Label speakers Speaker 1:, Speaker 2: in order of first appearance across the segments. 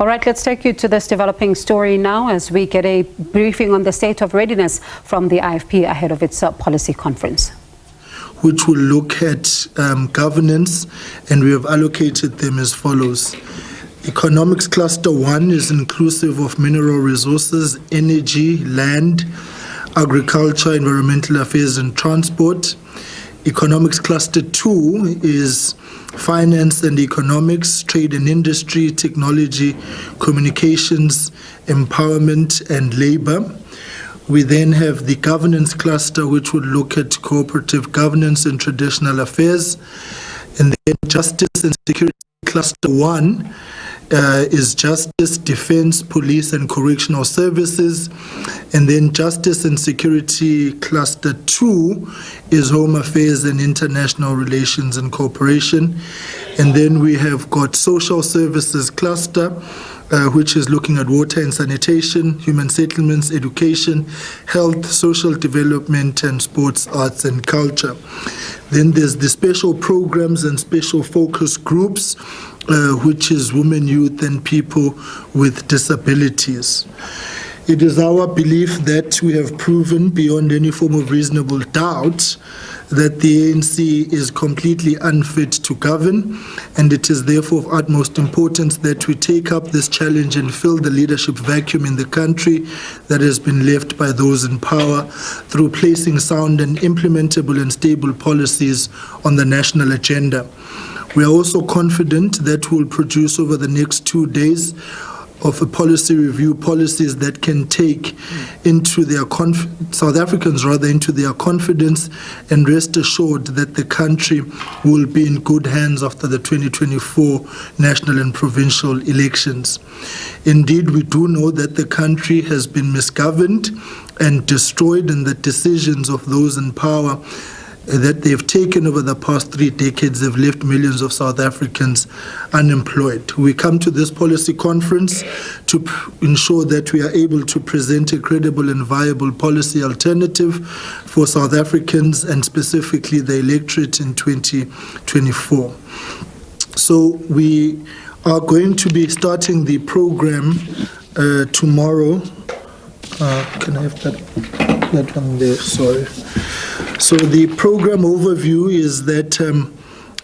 Speaker 1: All right, let's take you to this developing story now as we get a briefing on the state of readiness from the IFP ahead of its policy conference,
Speaker 2: which will look at governance, and we have allocated them as follows. Economics Cluster 1 is inclusive of mineral resources, energy, land, agriculture, environmental affairs and transport. Economics Cluster 2 is finance and economics, trade and industry, technology, communications, empowerment and labor. We then have the governance cluster, which would look at cooperative governance and traditional affairs. And then justice and security cluster 1 is justice, defense, police and correctional services. And then justice and security cluster 2 is home affairs and international relations and cooperation. And then we have got social services cluster, which is looking at water and sanitation, human settlements, education, health, social development, and sports, arts, and culture. Then there's the special programs and special focus groups, which is women, youth, and people with disabilities. It is our belief that we have proven beyond any form of reasonable doubt that the ANC is completely unfit to govern, and it is therefore of utmost importance that we take up this challenge and fill the leadership vacuum in the country that has been left by those in power through placing sound and implementable and stable policies on the national agenda. We are also confident that we will produce over the next 2 days of a policy review, policies that can take into their South Africans into their confidence, and rest assured that the country will be in good hands after the 2024 national and provincial elections. Indeed, we do know that the country has been misgoverned and destroyed, and the decisions of those in power that they've taken over the past 3 decades have left millions of South Africans unemployed. We come to this policy conference to ensure that we are able to present a credible and viable policy alternative for South Africans and specifically the electorate in 2024. So we are going to be starting the program tomorrow. Can I have that one there? Sorry. So the program overview is that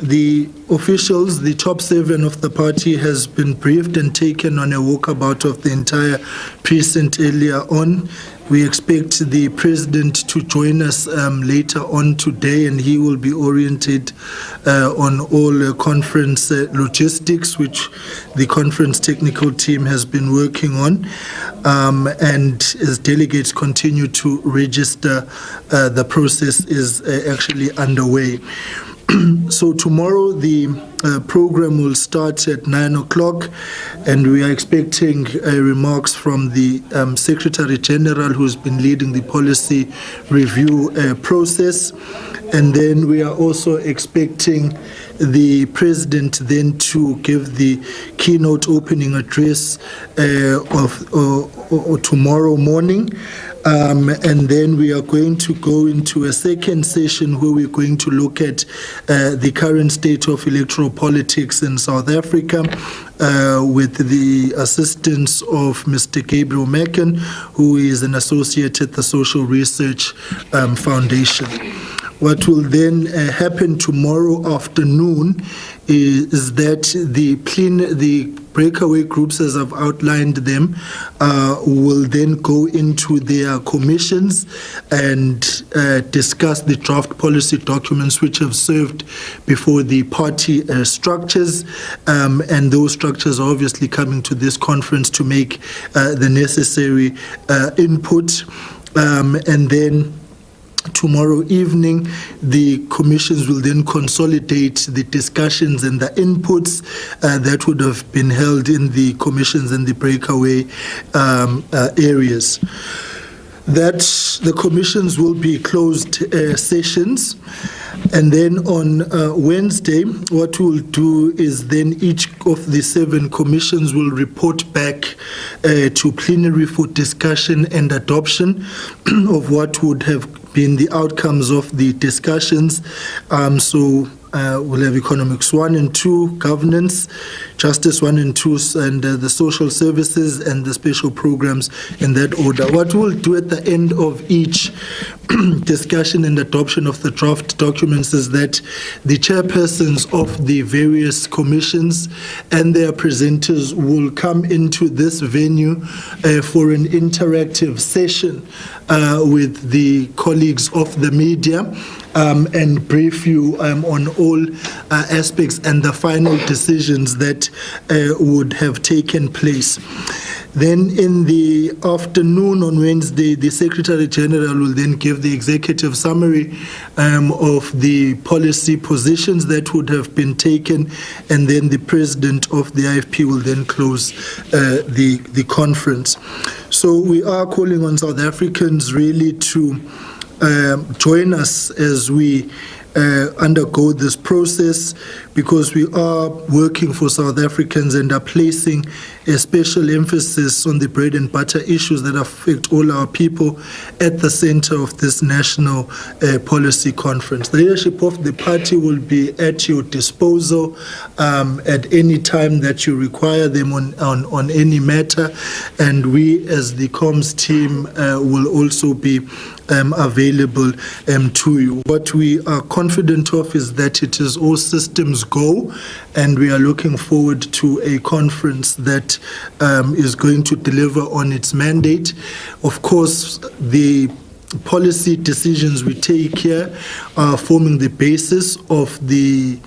Speaker 2: the officials, the top 7 of the party, has been briefed and taken on a walkabout of the entire precinct earlier on. We expect the president to join us later on today, and he will be oriented on all conference logistics, which the conference technical team has been working on. And as delegates continue to register, the process is actually underway. So tomorrow the program will start at 9 o'clock, and we are expecting remarks from the Secretary General, who's been leading the policy review process. And then we are also expecting the President then to give the keynote opening address of tomorrow morning. And then we are going to go into a second session where we're going to look at the current state of electoral politics in South Africa with the assistance of Mr. Gabriel Mecken, who is an associate at the Social Research Foundation. What will then happen tomorrow afternoon is that the breakaway groups, as I've outlined them, will then go into their commissions and discuss the draft policy documents which have served before the party structures, and those structures are obviously coming to this conference to make the necessary input, and then tomorrow evening, the commissions will then consolidate the discussions and the inputs that would have been held in the commissions and the breakaway areas. That the commissions will be closed sessions. And then on Wednesday, what we'll do is then each of the 7 commissions will report back to plenary for discussion and adoption of what would have been the outcomes of the discussions. So we'll have Economics 1 and 2, Governance, Justice 1 and 2, and the Social Services and the Special Programs in that order. What we'll do at the end of each discussion and adoption of the draft documents is that the chairpersons of the various commissions and their presenters will come into this venue for an interactive session with the colleagues of the media and brief you on all aspects and the final decisions that would have taken place. Then in the afternoon on Wednesday, the Secretary General will then give the executive summary of the policy positions that would have been taken, and then the President of the IFP will then close the conference. So we are calling on South Africans really to join us as we undergo this process, because we are working for South Africans and are placing a special emphasis on the bread and butter issues that affect all our people at the center of this national policy conference. The leadership of the party will be at your disposal at any time that you require them on any matter, and we as the comms team will also be available to you. What we are confident of is that it is all systems go, and we are looking forward to a conference that is going to deliver on its mandate. Of course, the policy decisions we take here are forming the basis of the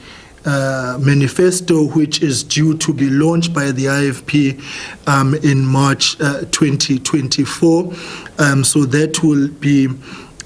Speaker 2: manifesto, which is due to be launched by the IFP in March 2024. So that will be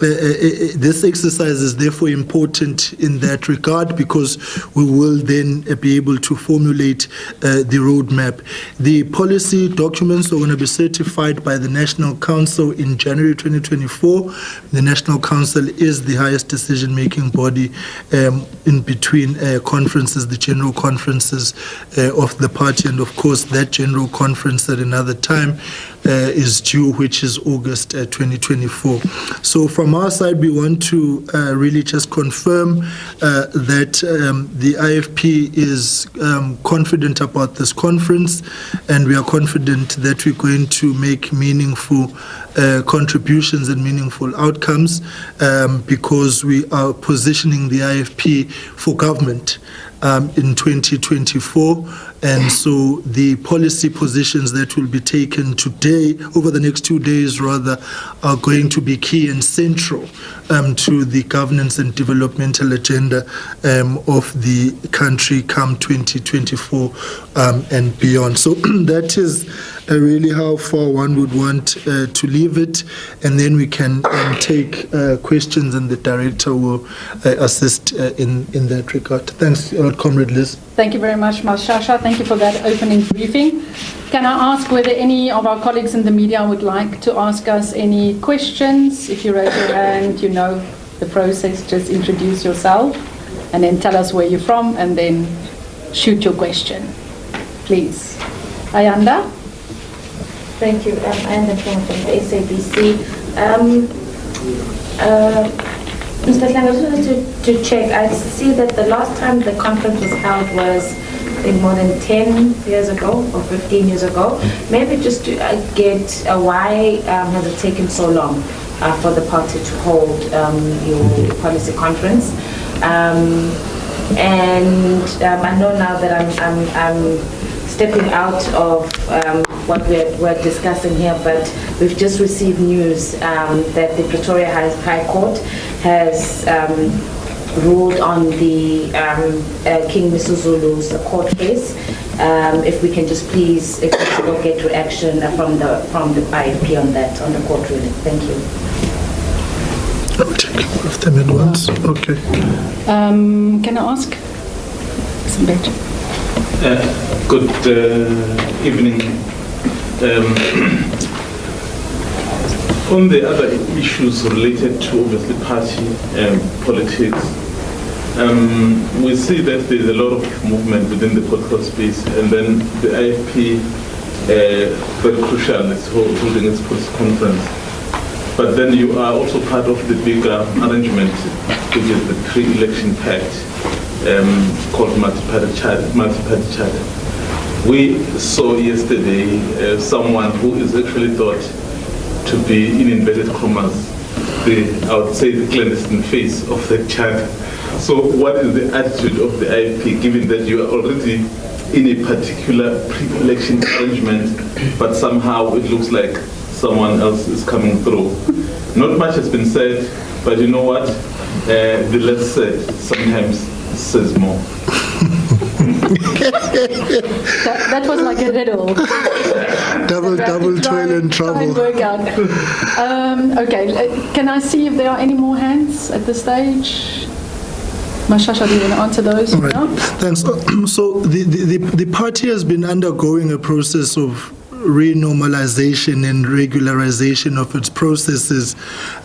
Speaker 2: this exercise is therefore important in that regard, because we will then be able to formulate the roadmap. The policy documents are going to be certified by the National Council in January 2024. The National Council is the highest decision-making body in between conferences, the general conferences of the party, and of course that general conference at another time is due, which is August 2024. So from our side, we want to really just confirm that the IFP is confident about this conference, and we are confident that we're going to make meaningful contributions and meaningful outcomes because we are positioning the IFP for government in 2024. And so the policy positions that will be taken today, over the next 2 days rather, are going to be key and central to the governance and developmental agenda of the country come 2024 and beyond. So that is really how far one would want to leave it, and then we can take questions, and the director will assist in that regard. Thanks, Comrade Liz.
Speaker 3: Thank you very much, Mashasha. Thank you for that opening briefing. Can I ask whether any of our colleagues in the media would like to ask us any questions? If you raise your hand, you know the process. Just introduce yourself and then tell us where you're from, and then shoot your question. Please. Ayanda?
Speaker 4: Thank you. Ayanda from the SABC. Mr. Klang, I just wanted to check. I see that the last time the conference was held was more than 10 years ago or 15 years ago. Maybe just to get why has it taken so long for the party to hold your policy conference? And I know now that I'm stepping out of what we're discussing here, but we've just received news that the Pretoria High Court has ruled on the King Misuzulu's court case. If we can just please, if we will get reaction from the IFP on that, on the court ruling. Thank you.
Speaker 2: I'll take all of them at once. Okay.
Speaker 3: Can I ask?
Speaker 5: Good evening. On the other issues related to obviously party politics, we see that there's a lot of movement within the political space, and then the IFP, very crucial, is holding its policy conference. But then you are also part of the bigger arrangement, which is the pre-election pact. called multi-party charter. We saw yesterday someone who is actually thought to be, in inverted commas, I would say the clandestine face of the charter. So what is the attitude of the IFP, given that you are already in a particular pre-election arrangement, but somehow it looks like someone else is coming through? Not much has been said, but you know what? The less said sometimes says more.
Speaker 3: That was like a riddle.
Speaker 2: Double toil and trouble.
Speaker 3: Try and work out. Okay, can I see if there are any more hands at the stage? Mashasha, do you want to answer those?
Speaker 2: All right.
Speaker 3: No?
Speaker 2: Thanks. So the party has been undergoing a process of renormalization and regularization of its processes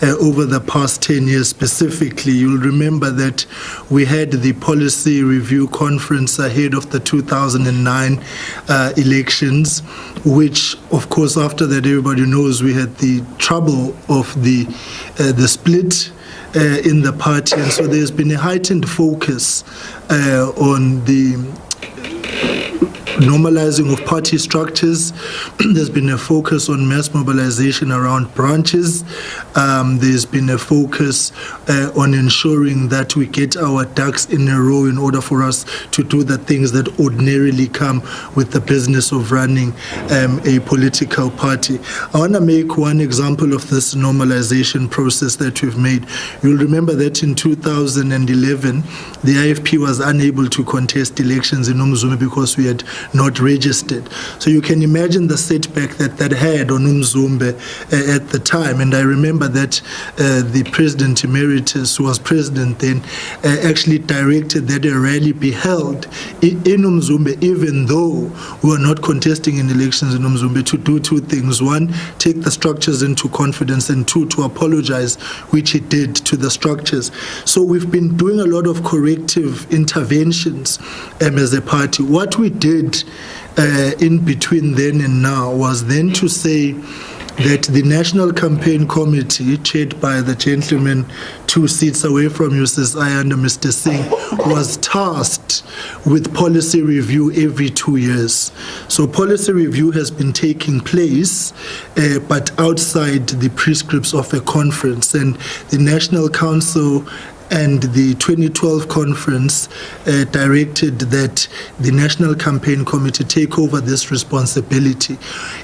Speaker 2: over the past 10 years specifically. You'll remember that we had the policy review conference ahead of the 2009 elections, which, of course, after that, everybody knows we had the trouble of the split in the party, and so there's been a heightened focus on the normalizing of party structures. There's been a focus on mass mobilization around branches. There's been a focus on ensuring that we get our ducks in a row in order for us to do the things that ordinarily come with the business of running a political party. I want to make one example of this normalization process that we've made. You'll remember that in 2011, the IFP was unable to contest elections in Umzumbe because we had not registered. So you can imagine the setback that had on Umzumbe at the time. And I remember that the President Emeritus, who was president then, actually directed that a rally be held in Umzumbe, even though we were not contesting in elections in Umzumbe, to do two things. One, take the structures into confidence, and two, to apologize, which he did to the structures. So we've been doing a lot of corrective interventions as a party. What we did in between then and now was then to say that the National Campaign Committee, chaired by the gentleman 2 seats away from you, says I under Mr. Singh, was tasked with policy review every 2 years. So policy review has been taking place, but outside the prescripts of a conference. And the National Council and the 2012 conference directed that the National Campaign Committee take over this responsibility.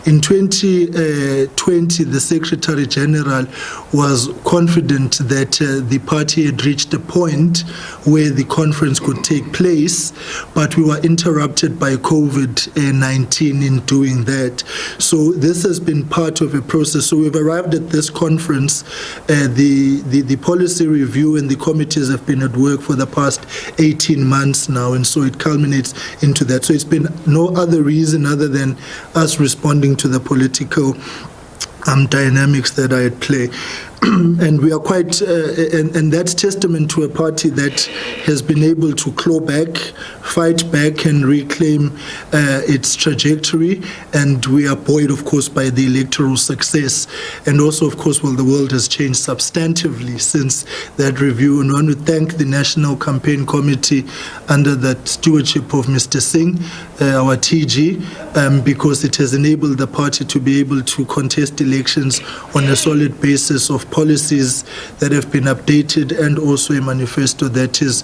Speaker 2: In 2020, the Secretary General was confident that the party had reached a point where the conference could take place, but we were interrupted by COVID-19 in doing that. So this has been part of a process. So we've arrived at this conference. The policy review and the committees have been at work for the past 18 months now, and so it culminates into that. So it's been no other reason other than us responding to the political dynamics that are at play. And we are quite, and that's testament to a party that has been able to claw back, fight back, and reclaim its trajectory. And we are buoyed, of course, by the electoral success. And also, of course, well, the world has changed substantively since that review. And I want to thank the National Campaign Committee under the stewardship of Mr. Singh, our TG, because it has enabled the party to be able to contest elections on a solid basis of policies that have been updated and also a manifesto that is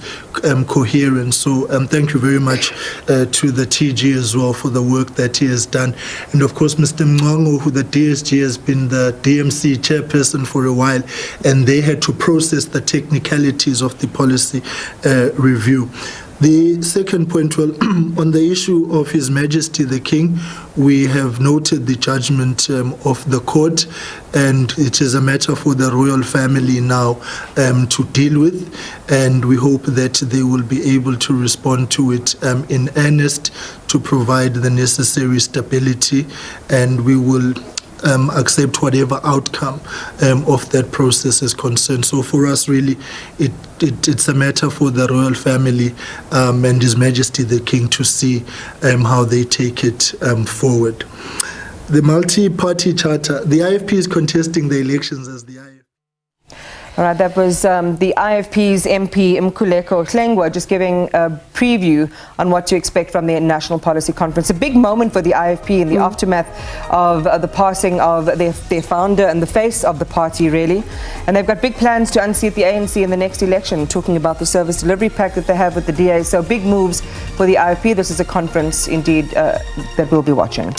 Speaker 2: coherent. So thank you very much to the TG as well for the work that he has done. And of course, Mr. Mwango, who the DSG has been the DMC chairperson for a while, and they had to process the technicalities of the policy review. The second point, well, on the issue of His Majesty the King, we have noted the judgment of the court, and it is a matter for the royal family now to deal with, and we hope that they will be able to respond to it in earnest to provide the necessary stability, and we will accept whatever outcome of that process is concerned. So for us, really, it's a matter for the royal family and His Majesty the King to see how they take it forward. The multi-party charter, the IFP is contesting the elections as the IFP.
Speaker 6: All right, that was the IFP's MP Mkhuleko Hlengwa just giving a preview on what to expect from the National Policy Conference. A big moment for the IFP in the aftermath of the passing of their founder and the face of the party, really. And they've got big plans to unseat the ANC in the next election, talking about the service delivery pact that they have with the DA. So big moves for the IFP. This is a conference, indeed, that we'll be watching.